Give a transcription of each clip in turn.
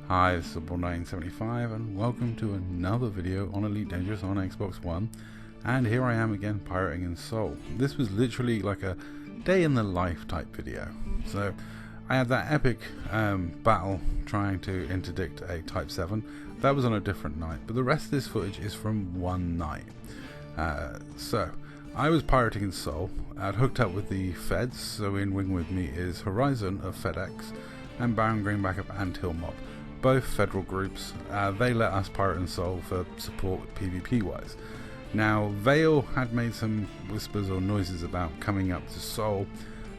Hi, this is Bugden and welcome to another video on Elite Dangerous on Xbox One. And here I am again pirating in Seoul. This was literally like a day in the life type video. So I had that epic battle trying to interdict a Type 7. That was on a different night, but the rest of this footage is from one night. So I was pirating in Seoul. I'd hooked up with the feds, so in wing with me is Horizon of FedEx and Baron Greenback of Anthill Mob. Both federal groups. They let us pirate in Seoul for support PvP wise. Now Vale had made some whispers or noises about coming up to Seoul.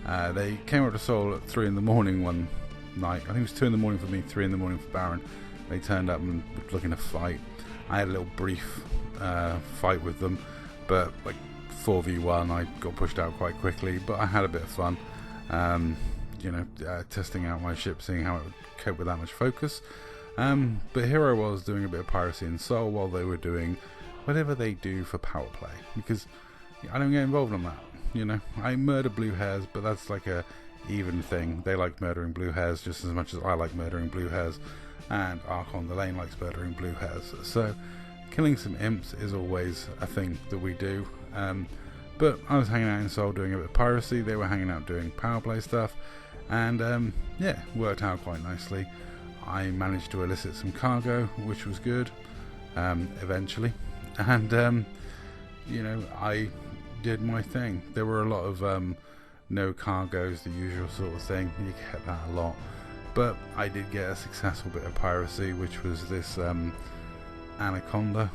They came up to Seoul at 3 in the morning one night. I think it was 2 in the morning for me, 3 in the morning for Baron. They turned up and were looking to fight. I had a little brief fight with them, but like 4v1 I got pushed out quite quickly, but I had a bit of fun. Testing out my ship, seeing how it would cope with that much focus. But here I was doing a bit of piracy in Seoul while they were doing whatever they do for power play, because I don't get involved in that. You know, I murder blue hairs, but that's like a even thing. They like murdering blue hairs just as much as I like murdering blue hairs, and Archon the Lane likes murdering blue hairs. So killing some imps is always a thing that we do. But I was hanging out in Seoul doing a bit of piracy. They were hanging out doing power play stuff. And yeah, worked out quite nicely. I managed to elicit some cargo, which was good, eventually. And I did my thing. There were a lot of no cargoes, the usual sort of thing. You get that a lot. But I did get a successful bit of piracy, which was this anaconda.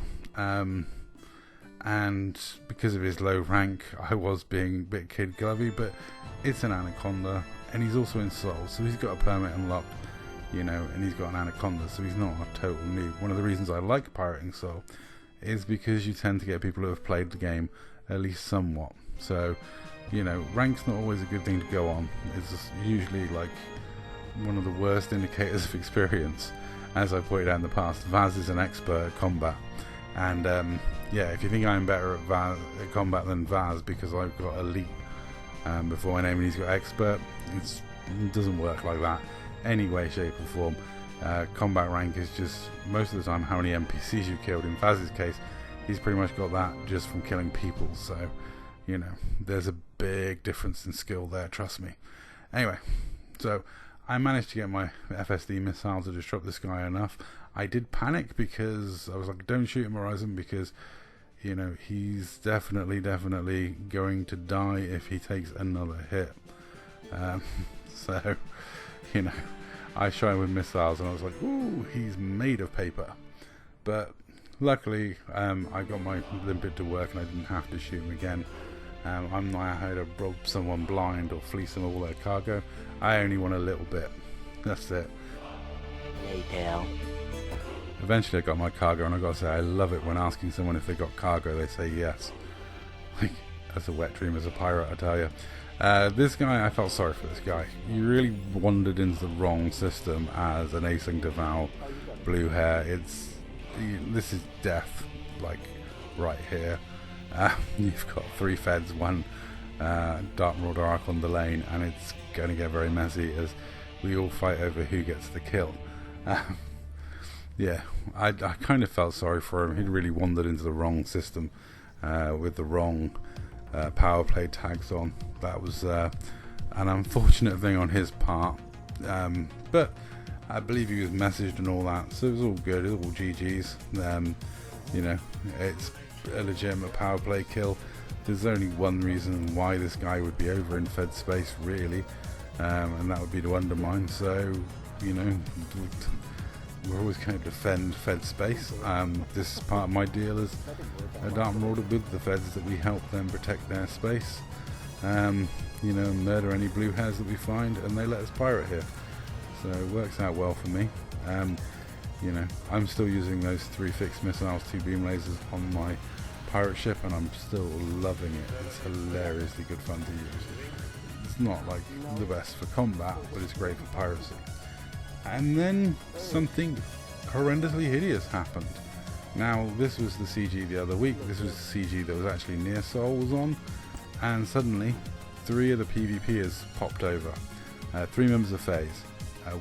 And because of his low rank, I was being a bit kid glovey, but it's an anaconda. And he's also in Seoul, so he's got a permit unlocked, and he's got an anaconda, so he's not a total noob. One of the reasons I like pirating Seoul is because you tend to get people who have played the game at least somewhat. So, rank's not always a good thing to go on. It's usually like one of the worst indicators of experience. As I pointed out in the past, Vaz is an expert at combat. And if you think I'm better at combat than Vaz because I've got elite before my name and he's got expert, it doesn't work like that any way, shape or form. Combat rank is just most of the time how many NPCs you killed. In Vaz's case, he's pretty much got that just from killing people, so there's a big difference in skill there, trust me. Anyway, so I managed to get my FSD missile to disrupt this guy enough. I did panic because I was like, don't shoot him, Horizon, because he's definitely going to die if he takes another hit. So, I shot him with missiles and I was like, ooh, he's made of paper. But luckily, I got my limpet to work and I didn't have to shoot him again. I'm not here to rob someone blind or fleece them all their cargo. I only want a little bit. That's it. Later. Eventually I got my cargo, and I gotta say, I love it when asking someone if they got cargo, they say yes. Like, that's a wet dream as a pirate, I tell you. This guy, I felt sorry for this guy. He really wandered into the wrong system as an Aisling Deval blue hair. This is death, like, right here. You've got 3 feds, 1 Dark Marauder Archon the Lane, and it's gonna get very messy as we all fight over who gets the kill. Yeah, I kind of felt sorry for him. He'd really wandered into the wrong system with the wrong power play tags on. That was an unfortunate thing on his part, but I believe he was messaged and all that, so it was all good. It was all GG's. It's a legitimate power play kill. There's only one reason why this guy would be over in Fed space, really, and that would be to undermine. So, we're always going to defend Fed space. This is part of my deal as a Dark Marauder with the Feds, that we help them protect their space. Murder any blue hairs that we find, and they let us pirate here. So it works out well for me. I'm still using those 3 fixed missiles, 2 beam lasers on my pirate ship, and I'm still loving it. It's hilariously good fun to use. It's not like the best for combat, but it's great for piracy. And then something horrendously hideous happened. Now, this was the CG the other week. This was the CG that was actually near Seoul was on, and suddenly 3 of the PvPers popped over. 3 members of FaZe.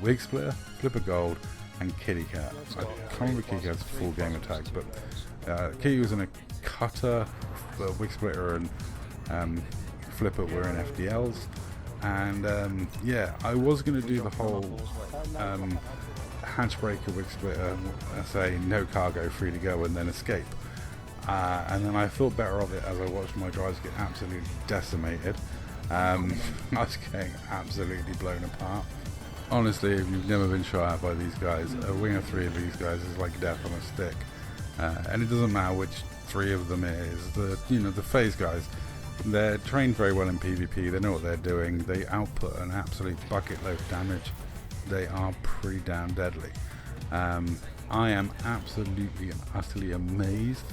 Wig Splitter, Flipper Gold, and Kitty Cat. I can't remember Kitty Cat's full game attack, but Kitty was in a cutter, Wig Splitter and Flipper were in FDLs, and yeah, I was going to do the whole hatchbreaker Wig Splitter, say no cargo, free to go, and then escape. And then I thought better of it as I watched my drives get absolutely decimated. I was getting absolutely blown apart. Honestly, if you've never been shot at by these guys, a wing of 3 of these guys is like death on a stick. And it doesn't matter which 3 of them it is. The phase guys, they're trained very well in PvP. They know what they're doing. They output an absolute bucket load of damage. They are pretty damn deadly. I am absolutely and utterly amazed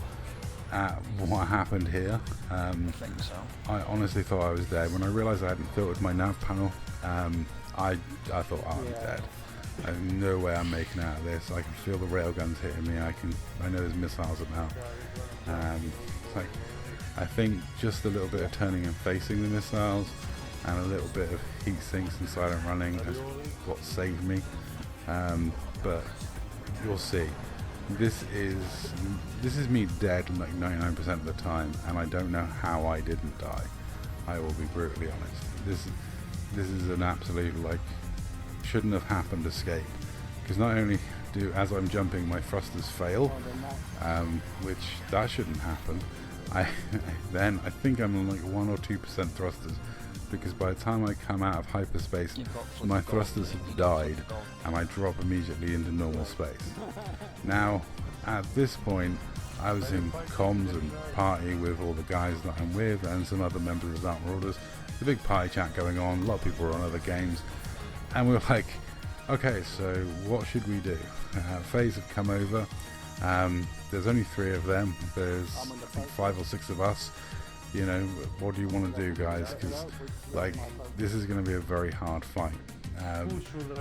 at what happened here. I honestly thought I was dead. When I realised I hadn't filtered my nav panel, I thought, oh, I'm dead. There's no way I'm making out of this. I can feel the railguns hitting me. I know there's missiles about. I think just a little bit of turning and facing the missiles and a little bit of heat sinks and silent running is what saved me. But you'll see. This is me dead like 99% of the time, and I don't know how I didn't die. I will be brutally honest. This is an absolute, like, shouldn't have happened escape, because not only do, as I'm jumping, my thrusters fail, which that shouldn't happen. Then I think I'm on like 1 or 2% thrusters, because by the time I come out of hyperspace, my thrusters have died and I drop immediately into normal space. Now, at this point, I was in comms and party with all the guys that I'm with and some other members of Dark Marauders. The big party chat going on, a lot of people were on other games, and we were like, okay, so what should we do? FaZe have come over. There's only 3 of them. There's I think 5 or 6 of us. You know, what do you want to do, guys? Because like, this is going to be a very hard fight.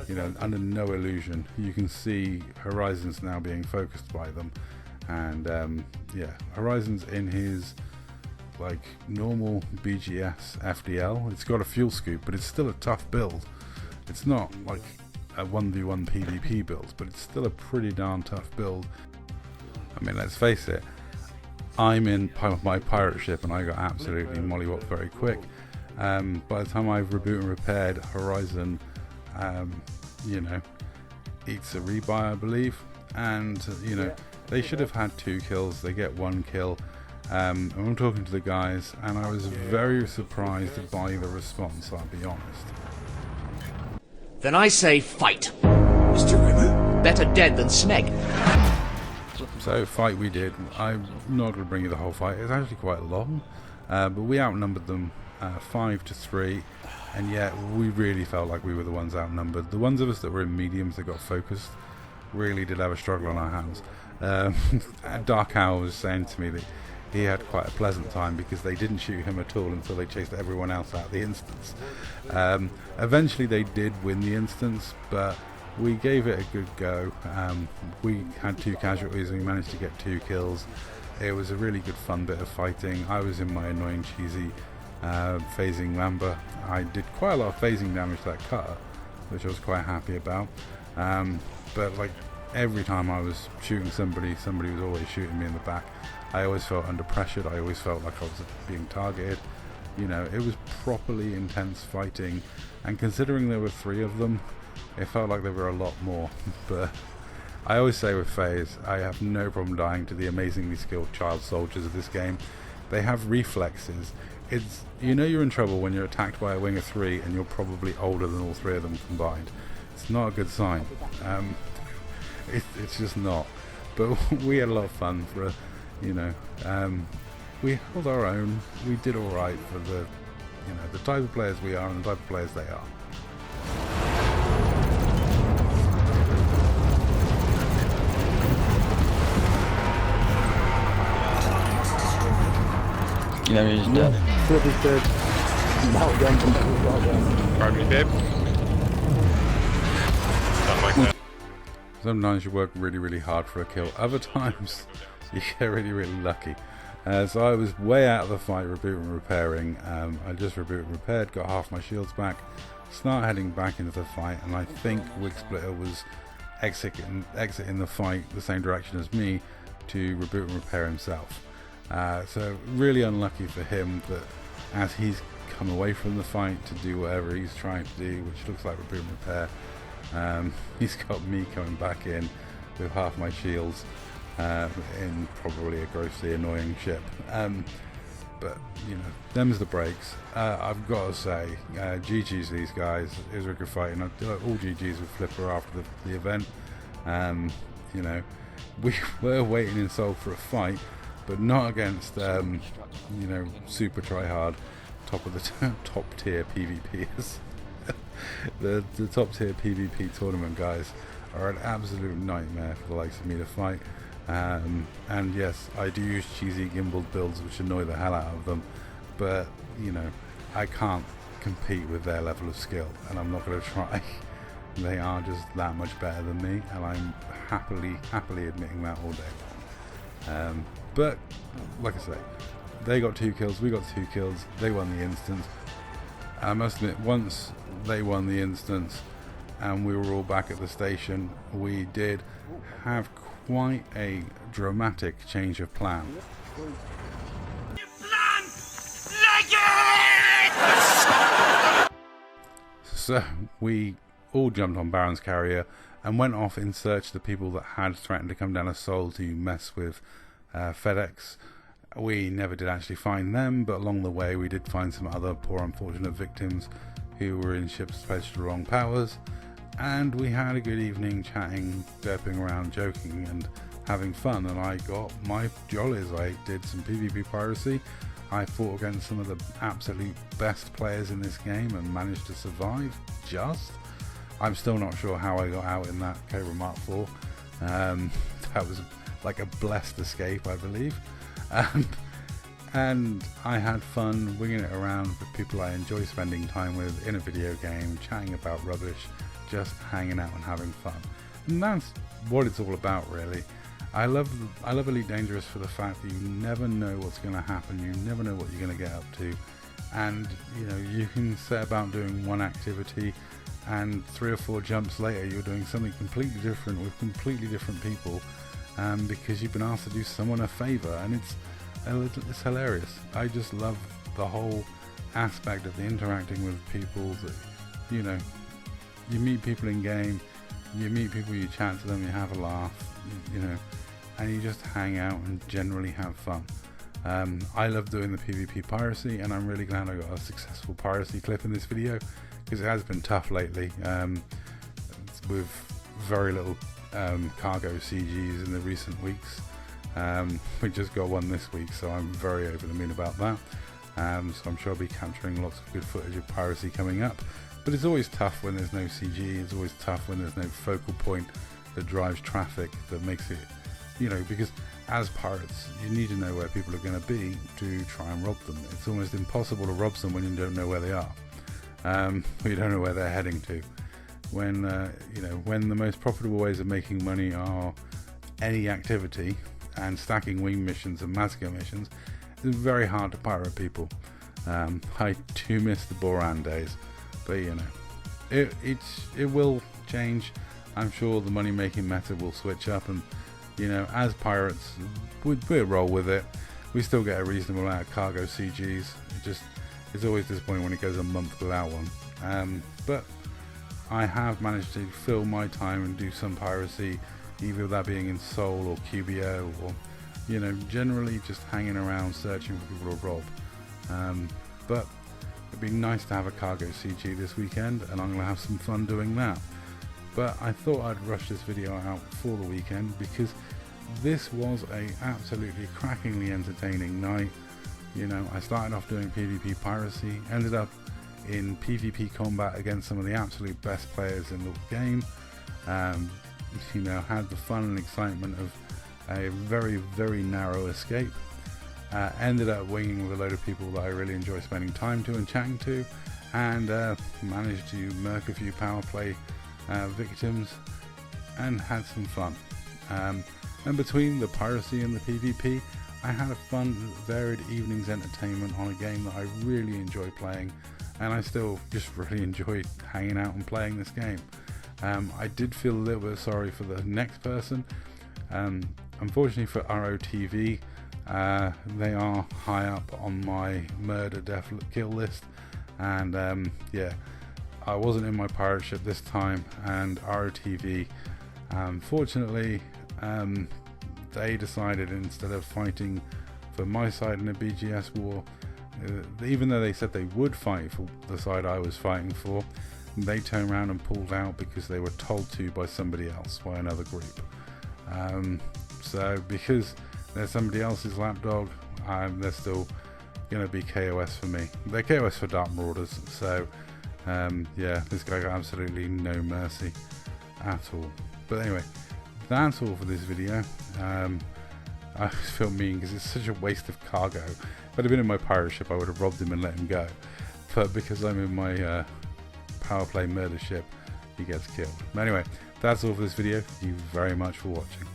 You know, under no illusion, you can see Horizon's now being focused by them, and yeah, Horizon's in his like normal BGS FDL. It's got a fuel scoop, but it's still a tough build. It's not like a 1v1 PvP build, but it's still a pretty darn tough build. I mean, let's face it, I'm in my pirate ship and I got absolutely mollywopped very quick. By the time I've rebooted and repaired, Horizon, you know, eats a rebuy, I believe, and you know, they should have had 2 kills. They get 1 kill. And I'm talking to the guys, and I was very surprised by the response, I'll be honest. Then I say fight. Mr. Rimmer? Better dead than Smeg. So fight we did. I'm not going to bring you the whole fight. It's actually quite long, but we outnumbered them 5-3, and yet we really felt like we were the ones outnumbered. The ones of us that were in mediums that got focused really did have a struggle on our hands. Dark Owl was saying to me that he had quite a pleasant time because they didn't shoot him at all until they chased everyone else out of the instance. Eventually they did win the instance, but we gave it a good go. We had 2 casualties and we managed to get 2 kills. It was a really good fun bit of fighting. I was in my annoying cheesy phasing Lamba. I did quite a lot of phasing damage to that cutter, which I was quite happy about. But like every time I was shooting somebody was always shooting me in the back. I always felt under pressure. I always felt like I was being targeted. You know, it was properly intense fighting, and considering there were 3 of them, it felt like there were a lot more. But I always say with FaZe, I have no problem dying to the amazingly skilled child soldiers of this game. They have reflexes. It's, you know, you're in trouble when you're attacked by a wing of 3 and you're probably older than all 3 of them combined. It's not a good sign. It's just not. But we had a lot of fun for, you know, we held our own. We did all right for the, you know, the type of players we are and the type of players they are. You know he's dead. Flipper's dead. Pardon me, babe? Something like that. Sometimes you work really, really hard for a kill. Other times you get really, really lucky. So I was way out of the fight, rebooting and repairing. I just rebooted and repaired, got half my shields back, start heading back into the fight, and I think Wig Splitter was exiting the fight the same direction as me to reboot and repair himself. So really unlucky for him that as he's come away from the fight to do whatever he's trying to do, which looks like reboot and repair, he's got me coming back in with half my shields in probably a grossly annoying ship. But you know, them's the breaks. I've got to say, GG's these guys. It was a good fight, and all GG's with Flipper after the event. You know, we were waiting in Seoul for a fight, but not against you know, super try hard top of the top tier PvPers. the top tier PvP tournament guys are an absolute nightmare for the likes of me to fight. And yes, I do use cheesy gimbaled builds which annoy the hell out of them, but you know, I can't compete with their level of skill, and I'm not going to try. They are just that much better than me, and I'm happily admitting that all day long. But like I say, they got 2 kills, we got 2 kills, they won the instance. I must admit, once they won the instance and we were all back at the station, we did have quite a dramatic change of plan. So we all jumped on Baron's carrier and went off in search of the people that had threatened to come down to Seoul to mess with FedEx. We never did actually find them, but along the way we did find some other poor unfortunate victims who were in ships pledged to the wrong powers. And we had a good evening chatting, derping around, joking and having fun, and I got my jollies. I did some PvP piracy. I fought against some of the absolute best players in this game and managed to survive, just. I'm still not sure how I got out in that Cobra Mark IV. That was like a blessed escape, I believe. And I had fun winging it around with people I enjoy spending time with in a video game, chatting about rubbish, just hanging out and having fun. And that's what it's all about, really. I love Elite Dangerous for the fact that you never know what's going to happen, you never know what you're going to get up to, and you know, you can set about doing one activity and 3 or 4 jumps later you're doing something completely different with completely different people, because you've been asked to do someone a favor, and it's hilarious. I just love the whole aspect of the interacting with people. That, you know, you meet people in game, you meet people, you chat to them, you have a laugh, you know, and you just hang out and generally have fun. I love doing the PvP piracy, and I'm really glad I got a successful piracy clip in this video, because it has been tough lately, with very little cargo CGs in the recent weeks. We just got one this week, so I'm very over the moon about that. So I'm sure I'll be capturing lots of good footage of piracy coming up. But it's always tough when there's no CG, it's always tough when there's no focal point that drives traffic, that makes it, you know, because as pirates, you need to know where people are going to be to try and rob them. It's almost impossible to rob someone when you don't know where they are. You don't know where they're heading to. When, you know, when the most profitable ways of making money are any activity, and stacking wing missions and massacre missions, it's very hard to pirate people. I do miss the Boran days, but you know, it will change. I'm sure the money making method will switch up, and you know, as pirates, we'll roll with it. We still get a reasonable amount of cargo CGs. It's always disappointing when it goes a month without one. But I have managed to fill my time and do some piracy, either that being in Seoul or QBO, or you know, generally just hanging around searching for people to rob. But it'd be nice to have a cargo CG this weekend, and I'm going to have some fun doing that. But I thought I'd rush this video out for the weekend, because this was a absolutely crackingly entertaining night. You know, I started off doing PvP piracy, ended up in PvP combat against some of the absolute best players in the game. You know, had the fun and excitement of a very, very narrow escape. Ended up winging with a load of people that I really enjoy spending time to and chatting to, and managed to murk a few power play victims and had some fun. And between the piracy and the PvP, I had a fun, varied evening's entertainment on a game that I really enjoy playing. and I still just really enjoyed hanging out and playing this game. I did feel a little bit sorry for the next person. Unfortunately for ROTV, they are high up on my murder death kill list, and yeah, I wasn't in my pirate ship this time, and ROTV, fortunately, they decided, instead of fighting for my side in a BGS war, even though they said they would fight for the side I was fighting for, they turned around and pulled out because they were told to by somebody else, by another group. So because they're somebody else's lapdog, they're still going to be KOS for me. They're KOS for Dark Marauders, so yeah, this guy got absolutely no mercy at all. But anyway, that's all for this video. I feel mean because it's such a waste of cargo. If I'd have been in my pirate ship, I would have robbed him and let him go. But because I'm in my power play murder ship, he gets killed. But anyway, that's all for this video. Thank you very much for watching.